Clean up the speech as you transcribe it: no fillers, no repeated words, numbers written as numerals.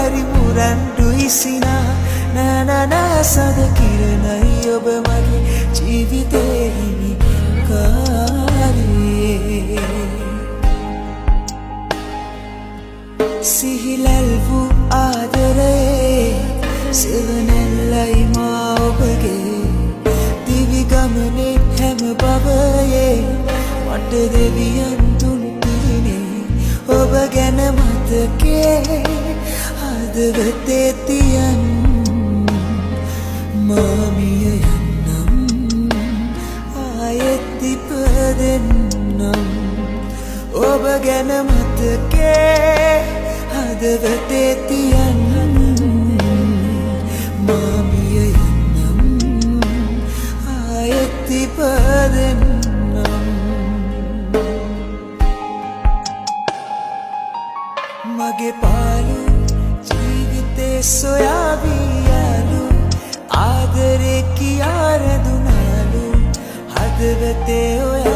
හරි මුරන්ඩුයි සිනා නෑනෑ සද කිරණයි ඔබ මගේ ජීවිතේ හිමිකාරේ සිහිලැල් වූ ආදරේ සෙවනැල්ලයි මා ඔබගේ දිවිගමනේ හැම බවයේ මට දෙවියන් දුන් පිරිනේ ඔබ ගැන මතකේ හදවතේ තියන් මාමිය යන්නම් ආයෙත් ඉපදෙන්නම් ඔබ ගැන මතකේ හදවතේ තියන් මාමිය යන්නම් ආයෙත් ඉපදෙන්නම් මගේ පාලු ජීවිතේ සොයාවියාලු ආදරේ කියා රැඳුනාලු හදවතේ ඔයා